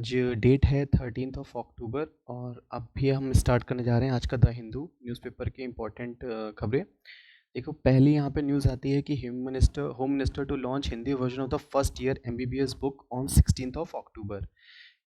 आज डेट है 13 अक्टूबर और अब भी हम स्टार्ट करने जा रहे हैं आज का द हिंदू न्यूज़पेपर के इम्पोर्टेंट खबरें। देखो, पहली यहाँ पे न्यूज़ आती है कि home minister to launch Hindi version of the first year MBBS book on 16 October.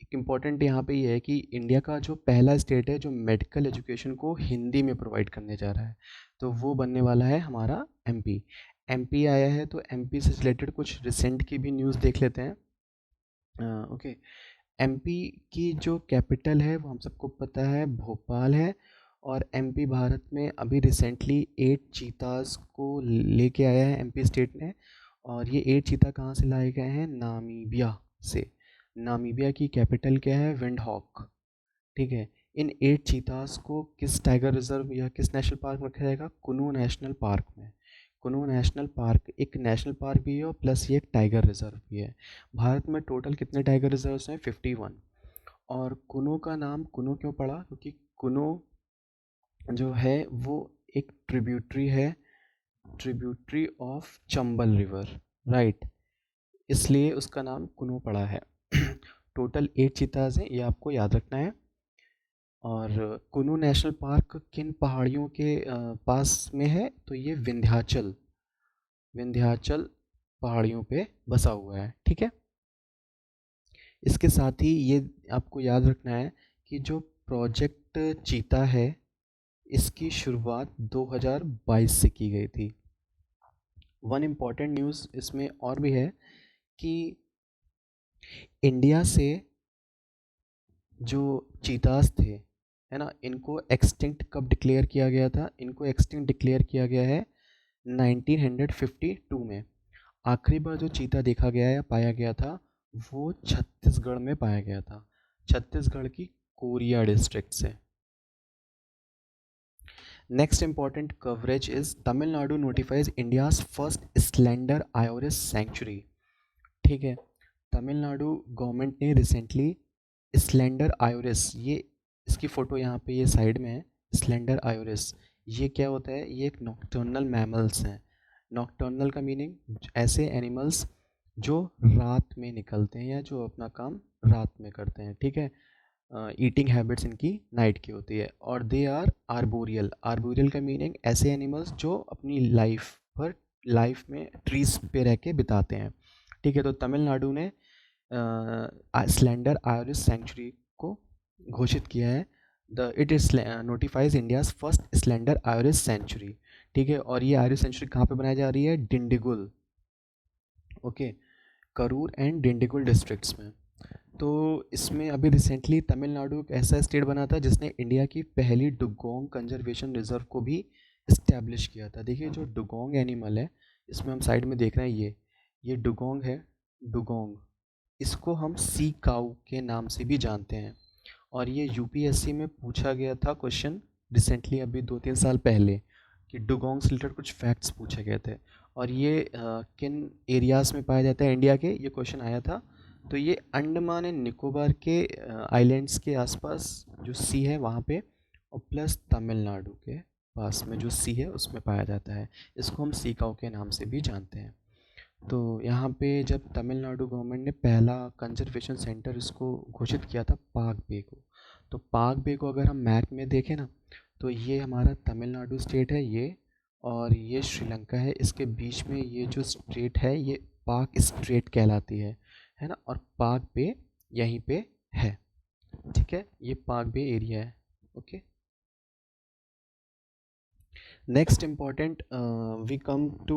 एक इम्पॉर्टेंट यहाँ पे ये है कि इंडिया का जो पहला स्टेट है जो मेडिकल एजुकेशन को हिंदी में प्रोवाइड करने जा रहा है, तो वो बनने वाला है हमारा MP आया है। तो MP से रिलेटेड कुछ रिसेंट की भी न्यूज़ देख लेते हैं। ओके, MP की जो कैपिटल है वो हम सबको पता है भोपाल है। और MP भारत में अभी रिसेंटली 8 चीताज को लेके आया है MP स्टेट ने। और ये 8 चीता कहाँ से लाए गए हैं? नामीबिया से। नामीबिया की कैपिटल क्या है? विंडहॉक। ठीक है, इन 8 चीतास को किस टाइगर रिजर्व या किस नेशनल पार्क में रखा जाएगा? कुनू नेशनल पार्क में। कुनू नेशनल पार्क एक नेशनल पार्क भी है और प्लस ये एक टाइगर रिजर्व भी है। भारत में टोटल कितने टाइगर रिजर्व्स हैं? 51। और कुनू का नाम कुनू क्यों पड़ा? क्योंकि कुनू जो है वो एक ट्रिब्यूटरी है, tributary of Chambal river, right, इसलिए उसका नाम कुनू पड़ा है। टोटल 8 चीताज हैं, ये आपको याद रखना है। और कुनू नेशनल पार्क किन पहाड़ियों के पास में है? तो ये विंध्याचल पहाड़ियों पे बसा हुआ है। ठीक है, इसके साथ ही ये आपको याद रखना है कि जो प्रोजेक्ट चीता है इसकी शुरुआत 2022 से की गई थी। वन इम्पॉर्टेंट न्यूज़ इसमें और भी है कि इंडिया से जो चीतास थे, है ना, इनको एक्सटिंक्ट कब डिक्लेयर किया गया था? इनको एक्सटिंक्ट डिक्लेयर किया गया है 1952 में। आखिरी बार जो चीता देखा गया या पाया गया था वो छत्तीसगढ़ में पाया गया था, छत्तीसगढ़ की कोरिया डिस्ट्रिक्ट से। Next important coverage is Tamil Nadu notifies India's first slender loris sanctuary. ठीक है, तमिलनाडु गवर्नमेंट ने रिसेंटली स्लेंडर आयोरिस, ये इसकी फ़ोटो यहाँ पे ये साइड में है, स्लेंडर आयोरिस, ये क्या होता है? ये एक नॉक्टर्नल मैमल्स हैं। नॉक्टर्नल का मीनिंग ऐसे एनिमल्स जो रात में निकलते हैं या जो अपना काम रात में करते हैं। ठीक है, ईटिंग हैबिट्स इनकी नाइट की होती है। और दे आर आर्बोरियल। आर्बोरियल का मीनिंग ऐसे एनिमल्स जो अपनी लाइफ में ट्रीज पे रह के बिताते हैं। ठीक है, तो तमिलनाडु ने स्लेंडर आयोरिस सेंचुरी को घोषित किया है। It is notifies India's first slender loris sanctuary. ठीक है, और ये आयोरिस सेंचुरी कहाँ पे बनाई जा रही है? Dindigul, okay, Karur and Dindigul districts में। तो इसमें अभी रिसेंटली तमिलनाडु एक ऐसा स्टेट बना था जिसने इंडिया की पहली डुगोंग कंजर्वेशन रिजर्व को भी इस्टेब्लिश किया था। देखिए, जो डुगोंग एनिमल है, इसमें हम साइड में देख रहे हैं, ये डुगोंग है। डुगोंग, इसको हम सी काऊ के नाम से भी जानते हैं। और ये UPSC में पूछा गया था क्वेश्चन रिसेंटली, अभी 2-3 साल पहले, कि डुगोंग से रिलेटेड कुछ फैक्ट्स पूछे गए थे। और ये किन एरियाज़ में पाया जाता है इंडिया के? ये क्वेश्चन आया था। तो ये अंडमान एंड निकोबार के आइलैंड्स के आसपास जो सी है वहाँ पे, और प्लस तमिलनाडु के पास में जो सी है उसमें पाया जाता है। इसको हम सीकाओ के नाम से भी जानते हैं। तो यहाँ पे जब तमिलनाडु गवर्नमेंट ने पहला कंजर्वेशन सेंटर इसको घोषित किया था पाक बे को, तो पाक बे को अगर हम मैप में देखें ना, तो ये हमारा तमिलनाडु स्टेट है ये, और ये श्रीलंका है। इसके बीच में ये जो स्टेट है ये पाक स्ट्रेट कहलाती है ना, और पाक बे यहीं पे है। ठीक है, ये पाक बे एरिया है। Okay, next important we come to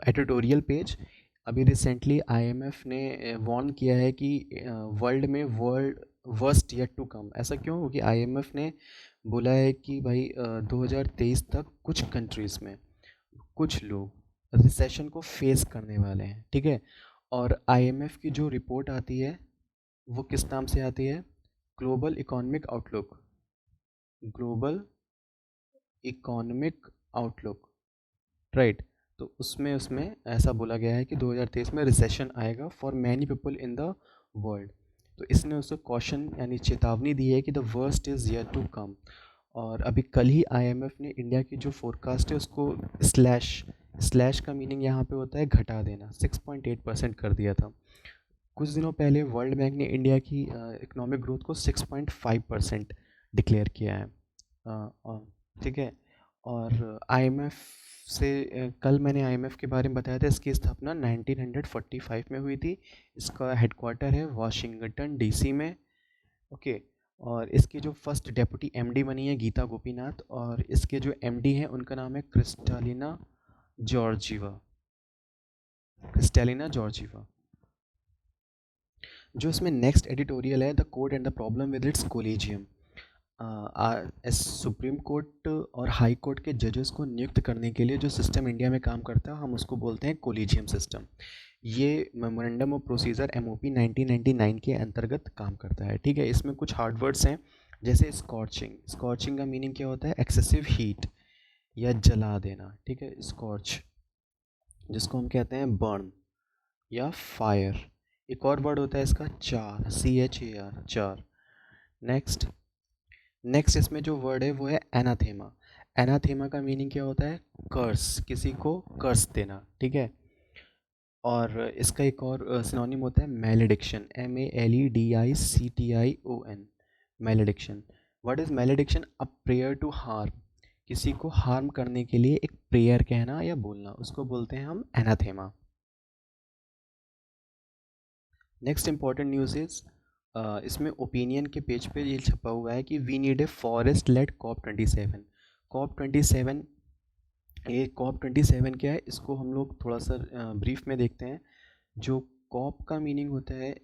editorial page. अभी रिसेंटली IMF ने वार्न किया है कि वर्ल्ड में वर्स्ट येट टू कम। ऐसा क्यों? क्योंकि IMF ने बोला है कि भाई 2023 तक कुछ कंट्रीज़ में कुछ लोग रिसेशन को फेस करने वाले हैं। ठीक है, और IMF की जो रिपोर्ट आती है वो किस नाम से आती है? Global economic outlook. Global economic outlook, right. तो उसमें उसमें ऐसा बोला गया है कि 2023 में रिसेशन आएगा for many people in the world. तो इसने उसको कॉशन यानी चेतावनी दी है कि the worst is yet to come. और अभी कल ही IMF ने इंडिया की जो फोरकास्ट है उसको स्लैश का मीनिंग यहाँ पे होता है घटा देना, 6.8% कर दिया था। कुछ दिनों पहले वर्ल्ड बैंक ने इंडिया की इकोनॉमिक ग्रोथ को 6.5% डिक्लेयर किया है। ठीक है। और आईएमएफ से कल मैंने आईएमएफ के बारे में बताया था। इसकी स्थापना 1945 में हुई थी। इसका हेडक्वार्टर है वाशिंगटन डीसी में। ओके। और इसकी जो फर्स्ट डेप्यूटी एमडी बनी है गीता गोपीनाथ, और इसके जो एमडी हैं उनका नाम है क्रिस्टालिना जॉर्जीवा। Kristalina Georgieva. जो इसमें नेक्स्ट एडिटोरियल है, the court and the problem with its collegium. Supreme court और हाई कोर्ट के जजेस को नियुक्त करने के लिए जो सिस्टम इंडिया में काम करता है हम उसको बोलते हैं कोलिजियम सिस्टम। ये मेमोरेंडम ऑफ प्रोसीजर एमओपी 1999 के अंतर्गत काम करता है। ठीक है। इसमें कुछ हार्ड वर्ड्स हैं जैसे स्कॉर्चिंग। स्कॉर्चिंग का मीनिंग क्या होता है? एक्सेसिव हीट या जला देना। ठीक है। स्कॉर्च जिसको हम कहते हैं बर्न या फायर। एक और वर्ड होता है इसका चार, CHAR, चार। नेक्स्ट इसमें जो वर्ड है वो है एनाथेमा। एनाथेमा का मीनिंग क्या होता है? कर्स, किसी को कर्स देना। ठीक है। और इसका एक और सिनोनिम होता है malediction, MALEDICTION, malediction. What is malediction? A prayer to harm, किसी को हार्म करने के लिए एक प्रेयर कहना या बोलना, उसको बोलते हैं हम anathema. Next important news is इसमें ओपिनियन के पेज पे ये छपा हुआ है कि we need a forest led COP27। COP27, ये COP27 क्या है इसको हम लोग थोड़ा सा ब्रीफ में देखते हैं। जो कॉप का मीनिंग होता है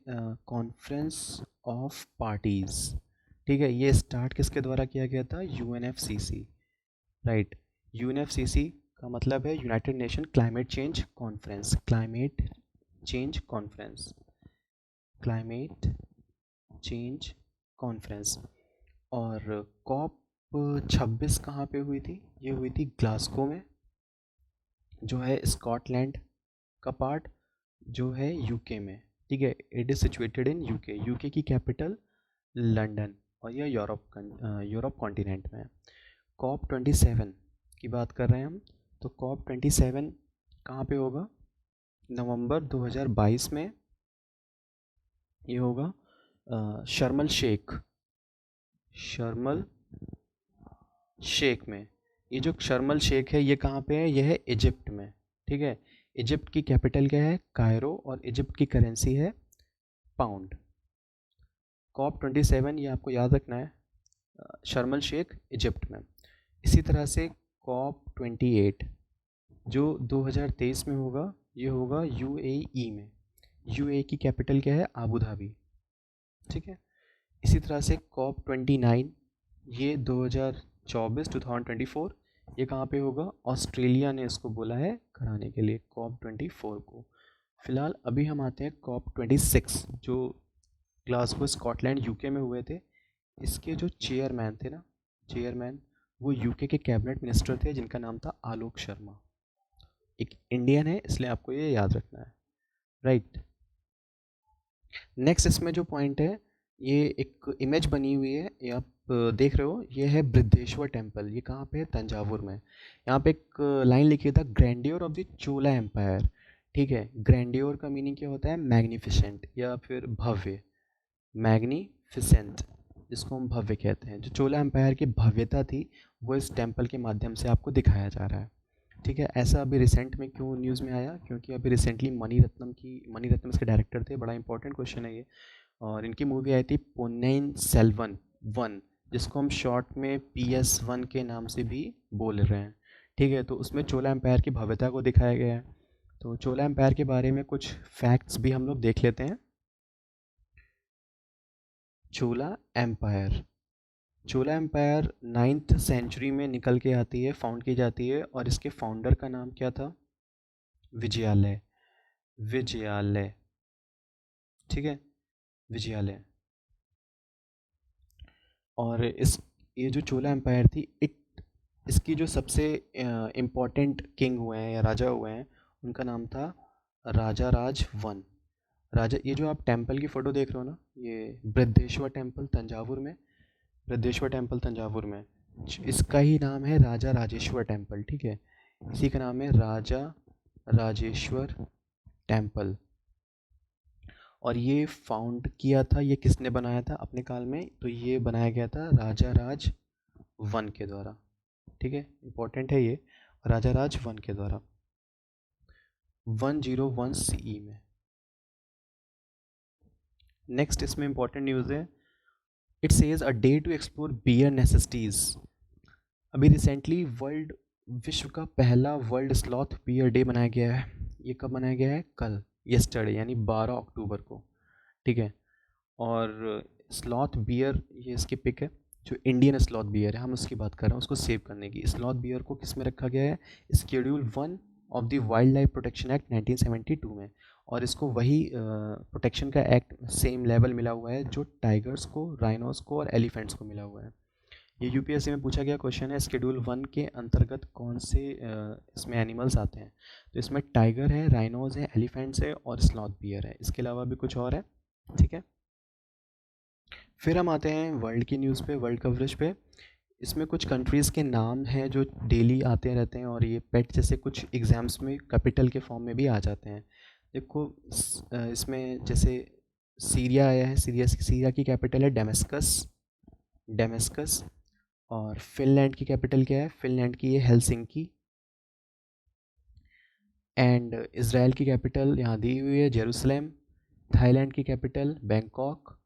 कॉन्फ्रेंस ऑफ पार्टीज़। ठीक है। ये स्टार्ट किसके द्वारा किया गया था? UNFCC। राइट। UNFCC का मतलब है United nation climate change conference. Climate change conference, climate change conference. और COP26 कहाँ पे हुई थी? ये हुई थी ग्लासगो में, जो है स्कॉटलैंड का पार्ट, जो है यूके में। ठीक है। It is situated in UK. UK की कैपिटल लंदन, और यह यूरोप कॉन्टिनेंट में है। COP27 की बात कर रहे हैं हम, तो COP27 कहाँ पे होगा? नवंबर 2022 में ये होगा शर्म शेख में। ये जो शर्म शेख है ये कहाँ पे है? ये है इजिप्ट में। ठीक है। इजिप्ट की कैपिटल क्या है? कायरो, और इजिप्ट की करेंसी है पाउंड। COP27 ये आपको याद रखना है, शर्म शेख इजिप्ट में। इसी तरह से COP28 जो 2023 में होगा, ये होगा UAE में। UAE की कैपिटल क्या है? Abu Dhabi. ठीक है। इसी तरह से COP29 ये 2024 ये कहाँ पे होगा? ऑस्ट्रेलिया ने इसको बोला है कराने के लिए COP24 को। फिलहाल अभी हम आते हैं COP26 जो ग्लासगो स्कॉटलैंड यूके में हुए थे। इसके जो चेयरमैन थे ना, चेयरमैन, वो यूके के कैबिनेट मिनिस्टर थे जिनका नाम था आलोक शर्मा। एक इंडियन है इसलिए आपको ये याद रखना है। राइट। नेक्स्ट इसमें जो पॉइंट है, ये एक इमेज बनी हुई है, ये आप देख रहे हो, ये है बृद्धेश्वर टेम्पल। ये कहाँ पे है? तंजावुर में। यहाँ पे एक लाइन लिखी था, grandeur of the Chola empire. ठीक है। ग्रैंडियर का मीनिंग क्या होता है? मैग्निफिसेंट या फिर भव्य, मैग्निफिसेंट, जिसको हम भव्य कहते हैं। जो चोला एम्पायर की भव्यता थी वो इस टेम्पल के माध्यम से आपको दिखाया जा रहा है। ठीक है। ऐसा अभी रिसेंट में क्यों न्यूज़ में आया? क्योंकि अभी रिसेंटली मणिरत्नम इसके डायरेक्टर थे। बड़ा इंपॉर्टेंट क्वेश्चन है ये। और इनकी मूवी आई थी पोन्नियिन सेल्वन 1, जिसको हम शॉर्ट में PS1 के नाम से भी बोल रहे हैं। ठीक है। तो उसमें चोला एम्पायर की भव्यता को दिखाया गया है। तो चोला एम्पायर के बारे में कुछ फैक्ट्स भी हम लोग देख लेते हैं। चोला एम्पायर 9th सेंचुरी में निकल के आती है, फाउंड की जाती है, और इसके फाउंडर का नाम क्या था? विजयालय। ठीक है। विजयालय। और ये जो चोला एम्पायर थी, इसकी जो सबसे इम्पोर्टेंट किंग हुए हैं या राजा हुए हैं, उनका नाम था राजा राज 1। ये जो आप टेम्पल की फ़ोटो देख रहे हो ना, ये बृद्धेश्वर टेम्पल तंजावुर में। इसका ही नाम है राजा राजेश्वर टेम्पल। ठीक है। इसी का नाम है राजा राजेश्वर टेम्पल। और ये फाउंड किया था, ये किसने बनाया था अपने काल में, तो ये बनाया गया था राजा राज वन के द्वारा। ठीक है, इंपॉर्टेंट है ये, राजा राज वन के द्वारा 101 CE में। नेक्स्ट इसमें इंपॉर्टेंट न्यूज़ है, it says a day to explore bare necessities. अभी रिसेंटली वर्ल्ड विश्व का पहला वर्ल्ड स्लॉथ बियर डे मनाया गया है। ये कब मनाया गया है? कल, यस्टरडे, यानी 12 अक्टूबर को। ठीक है, और स्लॉथ बियर, ये इसकी पिक है, जो इंडियन स्लॉथ बियर है, हम उसकी बात कर रहे हैं, उसको सेव करने की। स्लॉथ बियर को किस में रखा गया है? Schedule 1 of the wild life protection act 1972 में, और इसको वही प्रोटेक्शन का एक्ट सेम लेवल मिला हुआ है जो टाइगर्स को, राइनोस को और एलिफेंट्स को मिला हुआ है। ये यूपीएससी में पूछा गया क्वेश्चन है, शेड्यूल 1 के अंतर्गत कौन से इसमें एनिमल्स आते हैं? तो इसमें टाइगर है, राइनोज है, एलिफेंट्स है और स्लॉथ बियर है। इसके अलावा भी कुछ और है। ठीक है, फिर हम आते हैं वर्ल्ड की न्यूज़ पे, वर्ल्ड कवरेज पे। इसमें कुछ कंट्रीज़ के नाम हैं जो डेली आते रहते हैं, और ये पेट जैसे कुछ एग्ज़ाम्स में कैपिटल के फॉर्म में भी आ जाते हैं। देखो इसमें जैसे सीरिया आया है, सीरिया की कैपिटल है डेमेस्कस। और फिनलैंड की कैपिटल क्या है? फिनलैंड की ये हेलसिंकी। एंड इसराइल की कैपिटल यहाँ दी हुई है, जेरूसलम। थाईलैंड की कैपिटल बैंकॉक।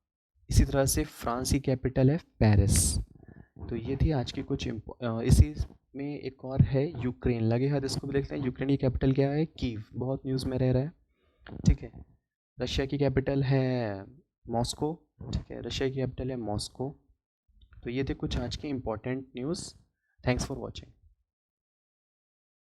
इसी तरह से फ्रांस की कैपिटल है पेरिस। तो ये थी आज की कुछ इसी में एक और है यूक्रेन, लगे हाथ इसको भी देखते हैं। यूक्रेन की कैपिटल क्या है? कीव, बहुत न्यूज़ में रह रहा है। ठीक है, रशिया की कैपिटल है मॉस्को। ठीक है, रशिया की कैपिटल है मॉस्को। तो ये थे कुछ आज के important news. Thanks for watching.